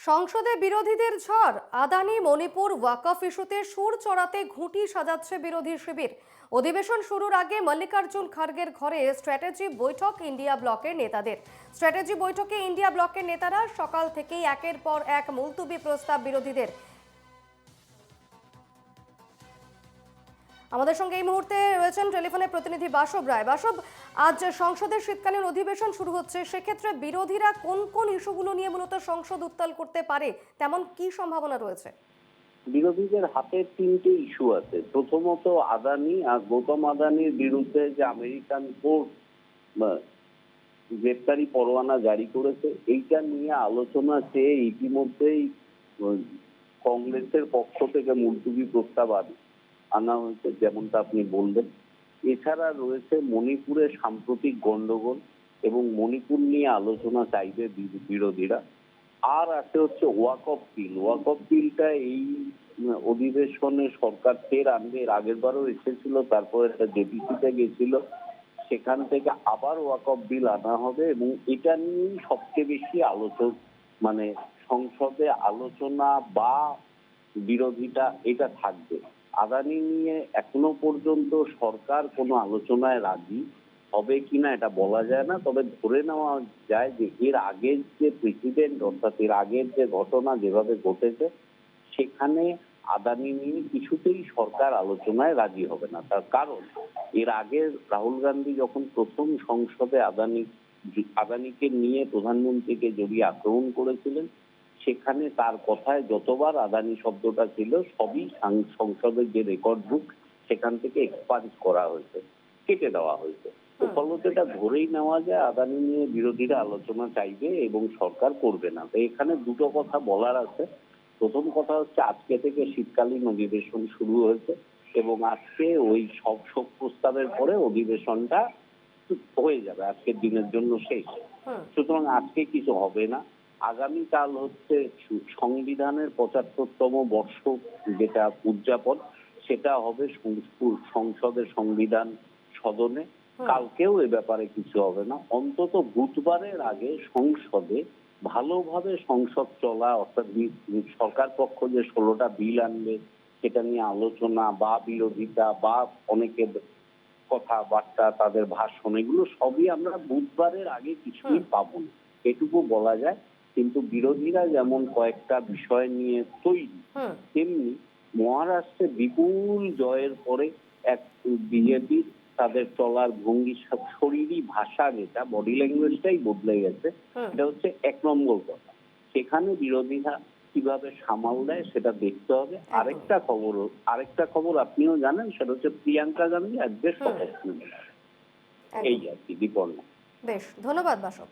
সংসদে বিরোধীদের ঝড়। আদানি মণিপুর ওয়াকফ ইস্যুতে সুর চড়াতে ঘুঁটি সাজাচ্ছে বিরোধী শিবির। অধিবেশন শুরুর আগে মল্লিকার্জুন খার্গের ঘরে স্ট্র্যাটেজি বৈঠক ইন্ডিয়া ব্লকের নেতাদের। স্ট্র্যাটেজি বৈঠকে ইন্ডিয়া ব্লকের নেতারা সকাল থেকেই একের পর এক মুলতুবি প্রস্তাব বিরোধীদের। আমাদের সঙ্গে এই মুহূর্তে রয়েছেন টেলিফোনে প্রতিনিধি বাসব রায়। বাসব, আজ সংসদের শীতকালীন অধিবেশন শুরু হচ্ছে, সেক্ষেত্রে বিরোধীরা কোন কোন ইস্যুগুলো নিয়ে মূলত সংসদ উত্তাল করতে পারে, তেমন কি সম্ভাবনা রয়েছে? বিরোধীদের হাতে তিনটে ইস্যু আছে। প্রথমত আদানি আর গৌতম আদানির বিরুদ্ধে যে আমেরিকান কোর্ট গ্রেপ্তারি পরোয়ানা জারি করেছে, এইটা নিয়ে আলোচনা চেয়ে ইতিমধ্যেই কংগ্রেসের পক্ষ থেকে মুলতুবি প্রস্তাব আনা হয়েছে, যেমনটা আপনি বললেন। এছাড়া রয়েছে মণিপুরের সাম্প্রতিক গন্ডগোল এবং মণিপুর নিয়ে আলোচনা চাইবে বিরোধীরা। আর আছে হচ্ছে ওয়াকফ বিল। ওয়াকফ বিলটা এই অধিবেশনে সরকার ফের আনবে। এর আগের বারও এসেছিল, তারপরে এটা জেপিসিতে গেছিল, সেখান থেকে আবার ওয়াকফ বিল আনা হবে এবং এটা নিয়েই সবচেয়ে বেশি মানে সংসদে আলোচনা বা বিরোধিতা এটা থাকবে। আদানি নিয়ে এখনো পর্যন্ত সরকার কোনো আলোচনায় রাজি হবে কিনা এটা বলা যায় না, তবে ধরে নেওয়া যায় যে এর আগের যে প্রেসিডেন্ট, অর্থাৎ এর আগের যে ঘটনা যেভাবে ঘটেছে, সেখানে আদানি নিয়ে কিছুতেই সরকার আলোচনায় রাজি হবে না। তার কারণ এর আগে রাহুল গান্ধী যখন প্রথম সংসদে আদানিকে নিয়ে প্রধানমন্ত্রীকে জড়িয়ে আক্রমণ করেছিলেন, সেখানে তার কথায় যতবার আদানি শব্দটা ছিল সবই সংসদের যে রেকর্ড বুক সেখান থেকে এক্সপান্স করা হয়েছে, কেটে দেওয়া হয়েছে। তো ফলত এটা ধরেই নেওয়া যায় আদানি নিয়ে বিরোধীরা আলোচনা চাইবে এবং সরকার করবে না। তো এখানে দুটো কথা বলার আছে। প্রথম কথা হচ্ছে আজকে থেকে শীতকালীন অধিবেশন শুরু হয়েছে এবং আজকে ওই সব শোক প্রস্তাবের পরে অধিবেশনটা হয়ে যাবে, আজকের দিনের জন্য শেষ। সুতরাং আজকে কিছু হবে না। আগামীকাল হচ্ছে সংবিধানের ৭৫তম বর্ষ যেটা উদযাপন, সেটা হবে সংসদের সংবিধান সদনে। কালকেও এ ব্যাপারে কিছু হবে না। অন্তত বুধবারের আগে সংসদে ভালোভাবে সংসদ চলা, অর্থাৎ সরকার পক্ষ যে ১৬টা বিল আনবে সেটা নিয়ে আলোচনা বা বিরোধিতা বা অনেকের কথাবার্তা, তাদের ভাষণ, এগুলো সবই আমরা বুধবারের আগে কিছুই পাবো না, এটুকু বলা যায়। কিন্তু বিরোধীরা যেমন কয়েকটা বিষয় নিয়ে তৈরি, তেমনি মহারাষ্ট্রে বিপুল জয়ের পরে এক বিজেপির তাদের চলার ভঙ্গি, শরীরী ভাষা, যেটা বডি ল্যাঙ্গুয়েজটাই বদলে গেছে। এটা হচ্ছে ১ নম্বর কথা। সেখানে বিরোধীরা কিভাবে সামাল দেয় সেটা দেখতে হবে। আরেকটা খবর আপনিও জানেন, সেটা হচ্ছে প্রিয়াঙ্কা গান্ধী আজকে শপথ নেবেন। এই আর কি, দীপর্ণা। বেশ, ধন্যবাদ বাসব।